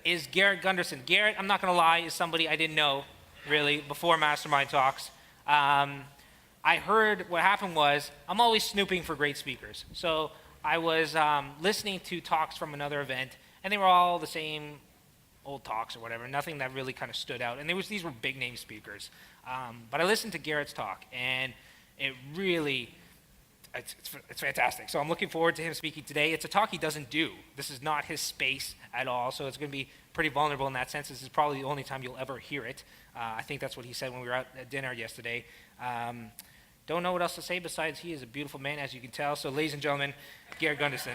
is Garrett Gunderson. Garrett, I'm not going to lie, is somebody I didn't know, really, before Mastermind Talks. I heard what happened was, I'm always snooping for great speakers. So I was listening to talks from another event, and they were all the same old talks or whatever, nothing that really kind of stood out. And these were big name speakers. But I listened to Garrett's talk, and it really, it's fantastic. So I'm looking forward to him speaking today. It's a talk he doesn't do. This is not his space at all, so it's going to be pretty vulnerable in that sense. This is probably the only time you'll ever hear it. I think that's what he said when we were out at dinner yesterday. Don't know what else to say besides he is a beautiful man, as you can tell. So ladies and gentlemen, Garrett Gunderson.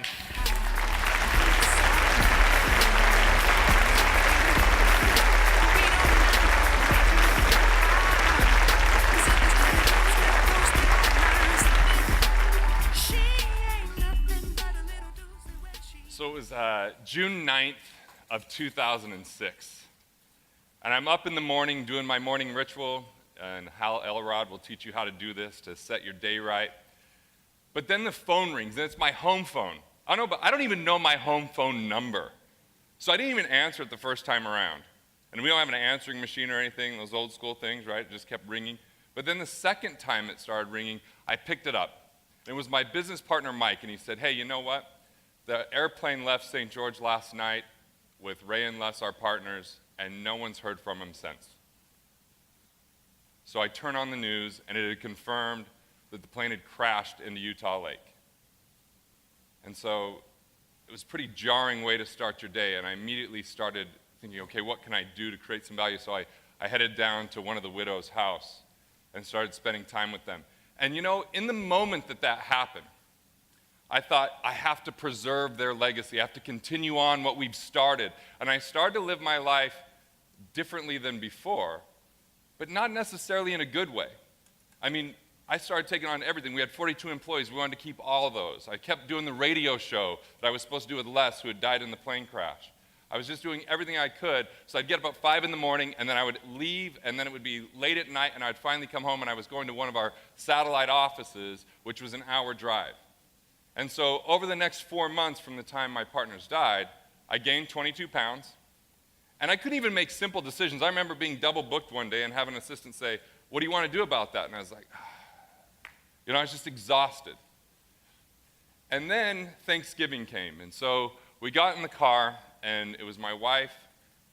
So it was June 9th of 2006. And I'm up in the morning doing my morning ritual, and Hal Elrod will teach you how to do this to set your day right. But then the phone rings, and it's my home phone. I don't even know my home phone number. So I didn't even answer it the first time around. And we don't have an answering machine or anything, those old school things, right? It just kept ringing. But then the second time it started ringing, I picked it up. And it was my business partner, Mike, and he said, hey, you know what? The airplane left St. George last night with Ray and Les, our partners, and no one's heard from him since. So I turn on the news, and it had confirmed that the plane had crashed into Utah Lake. And so it was a pretty jarring way to start your day, and I immediately started thinking, okay, what can I do to create some value? So I headed down to one of the widows' house and started spending time with them. And you know, in the moment that happened, I thought, I have to preserve their legacy. I have to continue on what we've started. And I started to live my life differently than before, but not necessarily in a good way. I mean, I started taking on everything. We had 42 employees. We wanted to keep all of those. I kept doing the radio show that I was supposed to do with Les, who had died in the plane crash. I was just doing everything I could. So I'd get up at 5 in the morning, and then I would leave, and then it would be late at night, and I'd finally come home, and I was going to one of our satellite offices, which was an hour drive. And so over the next 4 months from the time my partners died, I gained 22 pounds. And I couldn't even make simple decisions. I remember being double booked one day and having an assistant say, what do you want to do about that? And I was like, you know, I was just exhausted. And then Thanksgiving came. And so we got in the car, and it was my wife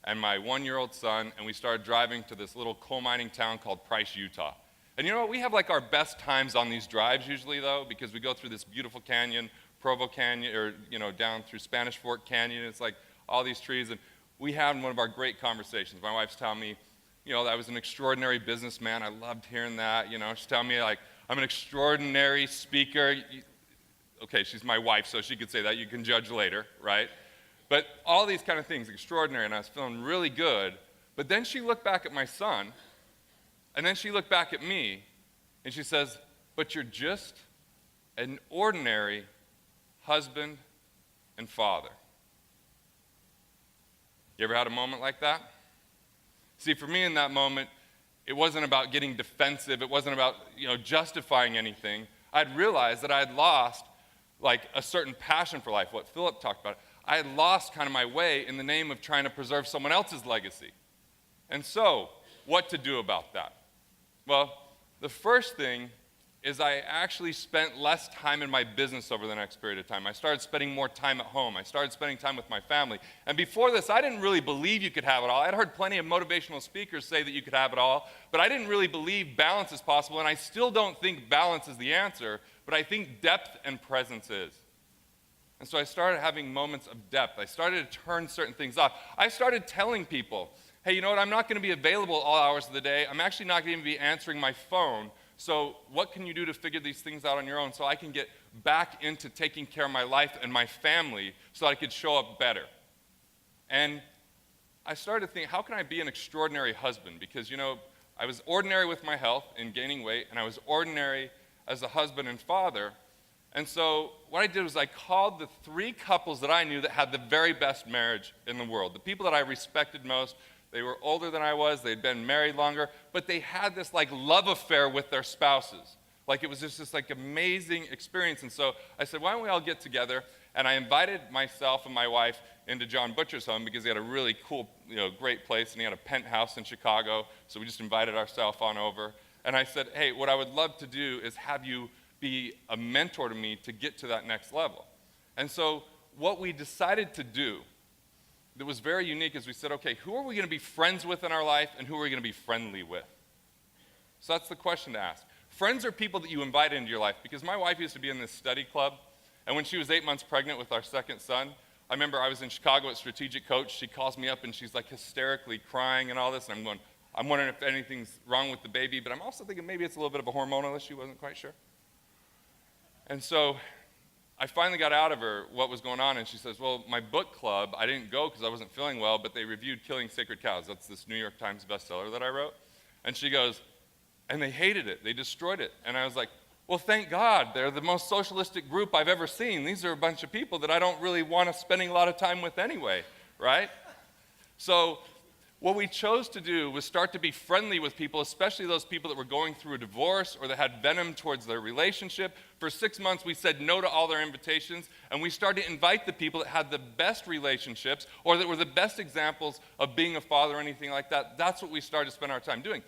and my 1-year-old son, and we started driving to this little coal mining town called Price, Utah. And you know what, we have like our best times on these drives usually though, because we go through this beautiful canyon, Provo Canyon, or you know, down through Spanish Fork Canyon. It's like all these trees, and we had one of our great conversations. My wife's telling me, you know, I was an extraordinary businessman. I loved hearing that, you know. She's telling me like, I'm an extraordinary speaker. Okay, she's my wife, so she could say that. You can judge later, right? But all these kind of things, extraordinary, and I was feeling really good. But then she looked back at my son, and then she looked back at me, and she says, but you're just an ordinary husband and father. You ever had a moment like that? See, for me in that moment, it wasn't about getting defensive. It wasn't about, you know, justifying anything. I'd realized that I had lost, like, a certain passion for life, what Philip talked about. I had lost kind of my way in the name of trying to preserve someone else's legacy. And so, what to do about that? Well, the first thing is I actually spent less time in my business over the next period of time. I started spending more time at home. I started spending time with my family. And before this, I didn't really believe you could have it all. I'd heard plenty of motivational speakers say that you could have it all, but I didn't really believe balance is possible, and I still don't think balance is the answer, but I think depth and presence is. And so I started having moments of depth. I started to turn certain things off. I started telling people, hey, you know what, I'm not going to be available all hours of the day. I'm actually not going to be answering my phone. So what can you do to figure these things out on your own so I can get back into taking care of my life and my family so I could show up better? And I started thinking, how can I be an extraordinary husband? Because, you know, I was ordinary with my health in gaining weight, and I was ordinary as a husband and father. And so what I did was I called the 3 couples that I knew that had the very best marriage in the world, the people that I respected most. They were older than I was, they'd been married longer, but they had this like love affair with their spouses. Like it was just this like amazing experience. And so I said, why don't we all get together and I invited myself and my wife into John Butcher's home because he had a really cool, great place, and he had a penthouse in Chicago, so we just invited ourselves on over. And I said, hey, what I would love to do is have you be a mentor to me to get to that next level. And so what we decided to do that was very unique is we said, okay, who are we going to be friends with in our life, and who are we going to be friendly with? So that's the question to ask. Friends are people that you invite into your life, because my wife used to be in this study club, and when she was 8 months pregnant with our second son, I remember I was in Chicago at Strategic Coach. She calls me up, and she's like hysterically crying and all this, and I'm wondering if anything's wrong with the baby, but I'm also thinking maybe it's a little bit of a hormonal issue, wasn't quite sure. And so I finally got out of her what was going on, and she says, well, my book club, I didn't go because I wasn't feeling well, but they reviewed Killing Sacred Cows. That's this New York Times bestseller that I wrote. And she goes, and they hated it. They destroyed it. And I was like, well, thank God. They're the most socialistic group I've ever seen. These are a bunch of people that I don't really want to spending a lot of time with anyway, right? So what we chose to do was start to be friendly with people, especially those people that were going through a divorce or that had venom towards their relationship. For 6 months, we said no to all their invitations, and we started to invite the people that had the best relationships or that were the best examples of being a father or anything like that. That's what we started to spend our time doing.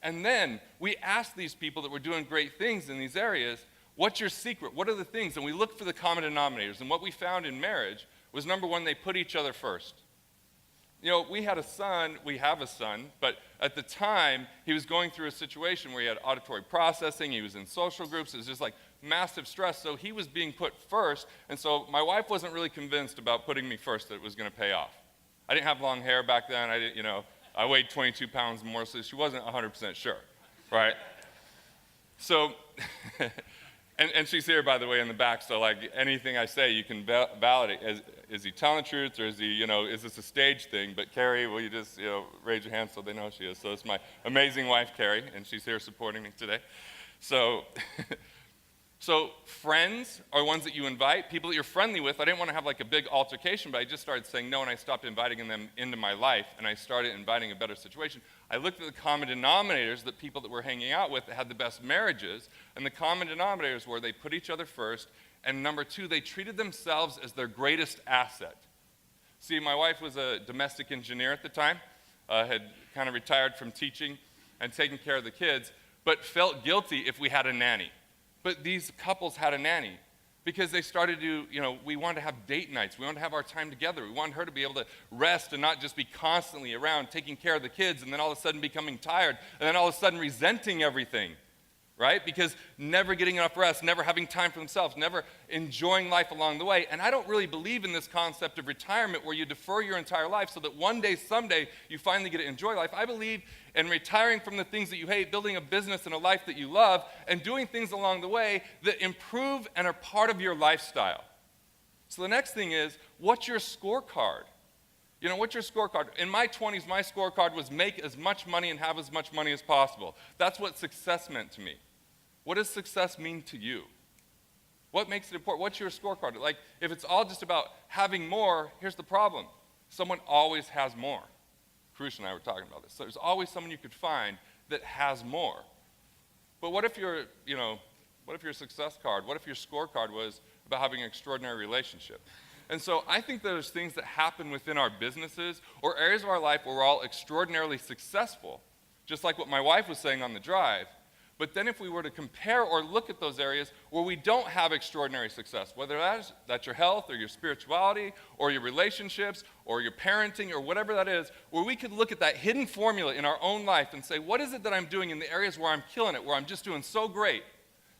And then we asked these people that were doing great things in these areas, what's your secret? What are the things? And we looked for the common denominators. And what we found in marriage was, number one, they put each other first. We have a son, but at the time, he was going through a situation where he had auditory processing, he was in social groups, it was just like massive stress, so he was being put first, and so my wife wasn't really convinced about putting me first that it was going to pay off. I didn't have long hair back then, I weighed 22 pounds more, so she wasn't 100% sure, right? So, and she's here, by the way, in the back, so like anything I say, you can validate. Is he telling the truth, or is he, is this a stage thing? But Carrie, will you just, raise your hand so they know she is? So it's my amazing wife, Carrie, and she's here supporting me today. So, so friends are ones that you invite, people that you're friendly with. I didn't want to have like a big altercation, but I just started saying no, and I stopped inviting them into my life, and I started inviting a better situation. I looked at the common denominators, the people that we're hanging out with that had the best marriages, and the common denominators were they put each other first, and number two, they treated themselves as their greatest asset. See, my wife was a domestic engineer at the time, had kind of retired from teaching and taking care of the kids, but felt guilty if we had a nanny. But these couples had a nanny because they started to, we wanted to have date nights. We wanted to have our time together. We wanted her to be able to rest and not just be constantly around taking care of the kids and then all of a sudden becoming tired and then all of a sudden resenting everything, right? Because never getting enough rest, never having time for themselves, never enjoying life along the way. And I don't really believe in this concept of retirement where you defer your entire life so that one day, someday, you finally get to enjoy life. I believe in retiring from the things that you hate, building a business and a life that you love, and doing things along the way that improve and are part of your lifestyle. So the next thing is, what's your scorecard? What's your scorecard? In my 20s, my scorecard was make as much money and have as much money as possible. That's what success meant to me. What does success mean to you? What makes it important? What's your scorecard? Like, if it's all just about having more, here's the problem. Someone always has more. Karush and I were talking about this. So there's always someone you could find that has more. But what if your success card, what if your scorecard was about having an extraordinary relationship? And so I think there's things that happen within our businesses or areas of our life where we're all extraordinarily successful, just like what my wife was saying on the drive. But then if we were to compare or look at those areas where we don't have extraordinary success, whether that's your health or your spirituality or your relationships or your parenting or whatever that is, where we could look at that hidden formula in our own life and say, what is it that I'm doing in the areas where I'm killing it, where I'm just doing so great,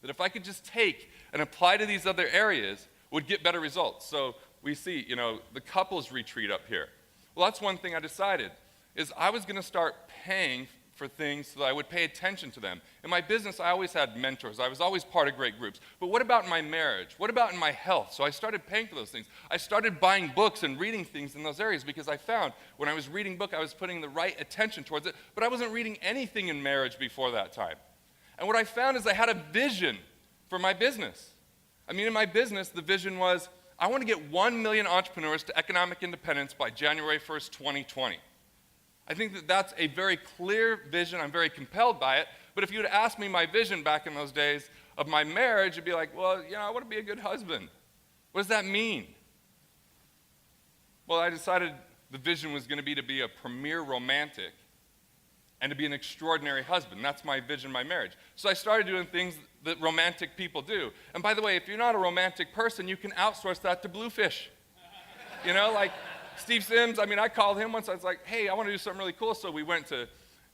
that if I could just take and apply to these other areas, would get better results. So we see, the couples retreat up here. Well, that's one thing I decided, is I was going to start paying for things so that I would pay attention to them. In my business, I always had mentors. I was always part of great groups. But what about in my marriage? What about in my health? So I started paying for those things. I started buying books and reading things in those areas because I found when I was reading book, I was putting the right attention towards it, but I wasn't reading anything in marriage before that time. And what I found is I had a vision for my business. In my business, the vision was, I want to get 1 million entrepreneurs to economic independence by January 1st, 2020. I think that that's a very clear vision. I'm very compelled by it. But if you had asked me my vision back in those days of my marriage, it'd be like, well, I want to be a good husband. What does that mean? Well, I decided the vision was going to be a premier romantic and to be an extraordinary husband. That's my vision, my marriage. So I started doing things that romantic people do. And by the way, if you're not a romantic person, you can outsource that to Bluefish. You know, like Steve Sims, I called him once. I was like, hey, I want to do something really cool. So we went to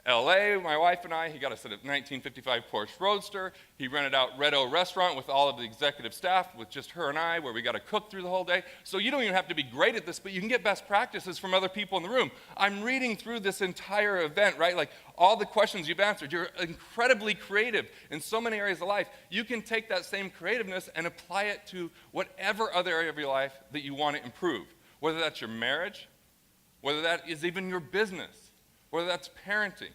LA, my wife and I. He got us a 1955 Porsche Roadster. He rented out Red O Restaurant with all of the executive staff, with just her and I, where we got to cook through the whole day. So you don't even have to be great at this, but you can get best practices from other people in the room. I'm reading through this entire event, right? Like all the questions you've answered. You're incredibly creative in so many areas of life. You can take that same creativeness and apply it to whatever other area of your life that you want to improve, whether that's your marriage, whether that is even your business, whether that's parenting.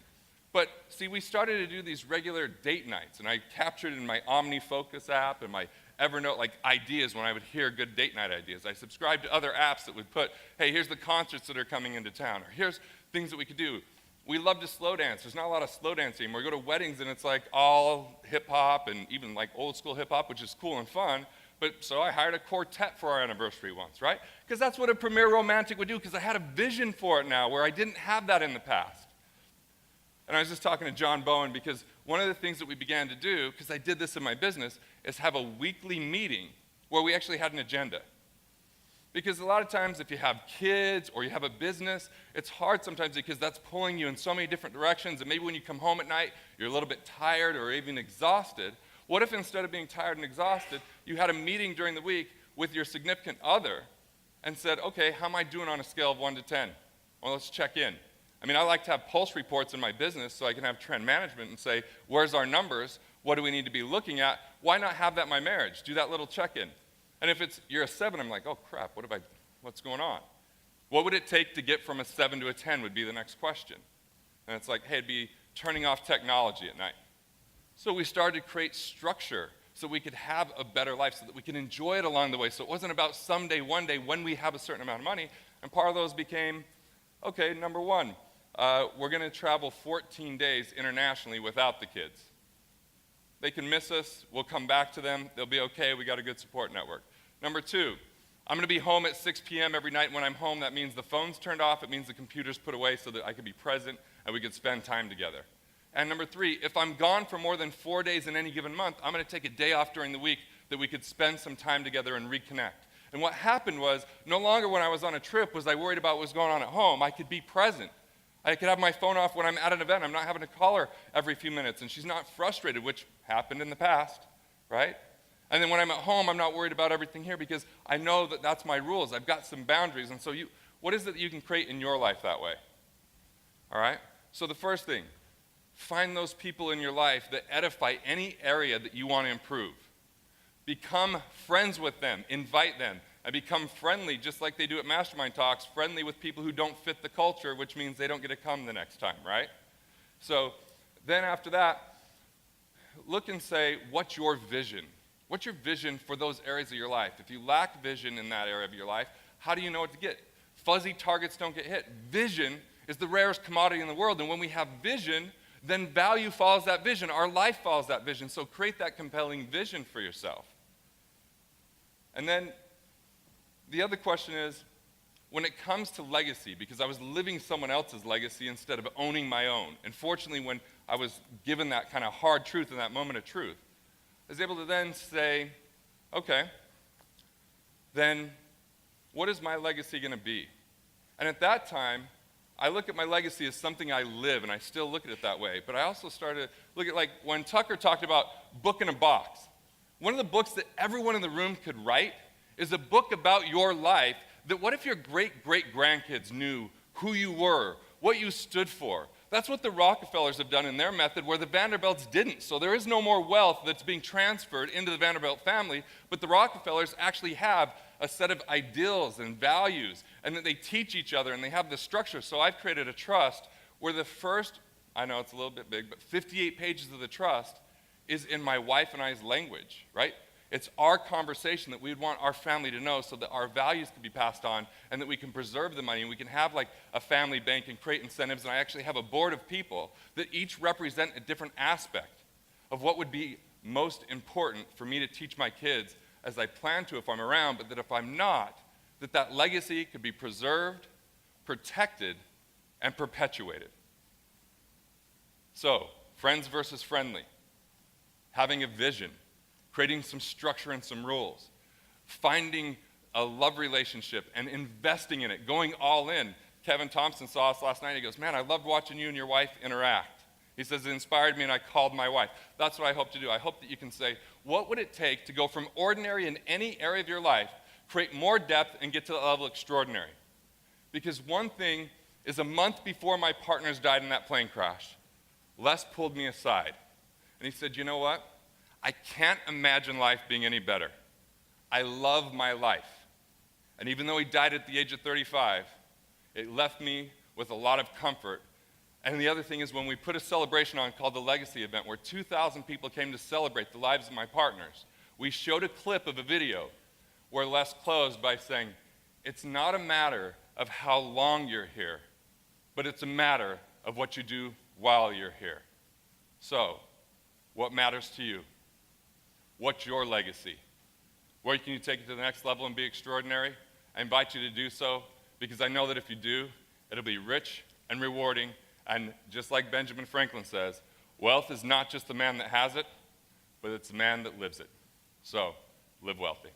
But see, we started to do these regular date nights, and I captured in my OmniFocus app and my Evernote like ideas when I would hear good date night ideas. I subscribed to other apps that would put, hey, here's the concerts that are coming into town, or here's things that we could do. We love to slow dance. There's not a lot of slow dancing anymore. We go to weddings, and it's like all hip-hop and even like old-school hip-hop, which is cool and fun. But so I hired a quartet for our anniversary once, right? Because that's what a premier romantic would do, because I had a vision for it now where I didn't have that in the past. And I was just talking to John Bowen, because one of the things that we began to do, because I did this in my business, is have a weekly meeting where we actually had an agenda. Because a lot of times if you have kids or you have a business, it's hard sometimes because that's pulling you in so many different directions, and maybe when you come home at night, you're a little bit tired or even exhausted. What if instead of being tired and exhausted, you had a meeting during the week with your significant other and said, okay, how am I doing on a scale of 1 to 10? Well, let's check in. I like to have pulse reports in my business so I can have trend management and say, where's our numbers? What do we need to be looking at? Why not have that in my marriage? Do that little check-in. And if you're a 7, I'm like, oh crap, what's going on? What would it take to get from a 7 to a 10 would be the next question. And it's like, hey, it'd be turning off technology at night. So we started to create structure so we could have a better life, so that we could enjoy it along the way. So it wasn't about someday, one day, when we have a certain amount of money. And part of those became, okay, number 1, we're going to travel 14 days internationally without the kids. They can miss us. We'll come back to them. They'll be okay. We got a good support network. Number 2, I'm going to be home at 6 p.m. every night. When I'm home, that means the phone's turned off. It means the computer's put away so that I can be present and we could spend time together. And number 3, if I'm gone for more than 4 days in any given month, I'm going to take a day off during the week that we could spend some time together and reconnect. And what happened was, no longer when I was on a trip was I worried about what was going on at home. I could be present. I could have my phone off when I'm at an event. I'm not having to call her every few minutes, and she's not frustrated, which happened in the past, right? And then when I'm at home, I'm not worried about everything here because I know that that's my rules. I've got some boundaries. And so what is it that you can create in your life that way? All right? So the first thing, find those people in your life that edify any area that you want to improve. Become friends with them. Invite them. And become friendly, just like they do at Mastermind Talks, friendly with people who don't fit the culture, which means they don't get to come the next time, right? So then after that, look and say, what's your vision? What's your vision for those areas of your life? If you lack vision in that area of your life, how do you know what to get? Fuzzy targets don't get hit. Vision is the rarest commodity in the world, and when we have vision, then value follows that vision. Our life follows that vision. So create that compelling vision for yourself. And then the other question is, when it comes to legacy, because I was living someone else's legacy instead of owning my own, and fortunately when I was given that kind of hard truth in that moment of truth, I was able to then say, okay, then what is my legacy going to be? And at that time, I look at my legacy as something I live, and I still look at it that way. But I also started to look at, like, when Tucker talked about book in a box. One of the books that everyone in the room could write is a book about your life that what if your great-great-grandkids knew who you were, what you stood for? That's what the Rockefellers have done in their method, where the Vanderbilts didn't. So there is no more wealth that's being transferred into the Vanderbilt family, but the Rockefellers actually have a set of ideals and values, and that they teach each other, and they have the structure. So I've created a trust where the first, I know it's a little bit big, but 58 pages of the trust is in my wife and I's language, right? It's our conversation that we'd want our family to know so that our values can be passed on and that we can preserve the money and we can have like a family bank and create incentives. And I actually have a board of people that each represent a different aspect of what would be most important for me to teach my kids as I plan to if I'm around, but that if I'm not, that that legacy could be preserved, protected, and perpetuated. So, friends versus friendly, having a vision, creating some structure and some rules, finding a love relationship and investing in it, going all in. Kevin Thompson saw us last night. He goes, man, I loved watching you and your wife interact. He says, it inspired me and I called my wife. That's what I hope to do. I hope that you can say, what would it take to go from ordinary in any area of your life, create more depth, and get to the level extraordinary? Because one thing is, a month before my partners died in that plane crash, Les pulled me aside. And he said, you know what? I can't imagine life being any better. I love my life. And even though he died at the age of 35, it left me with a lot of comfort. And the other thing is, when we put a celebration on called the Legacy Event, where 2,000 people came to celebrate the lives of my partners, we showed a clip of a video where Les closed by saying, it's not a matter of how long you're here, but it's a matter of what you do while you're here. So, what matters to you? What's your legacy? Where can you take it to the next level and be extraordinary? I invite you to do so, because I know that if you do, it'll be rich and rewarding. And just like Benjamin Franklin says, wealth is not just the man that has it, but it's the man that lives it. So, live wealthy.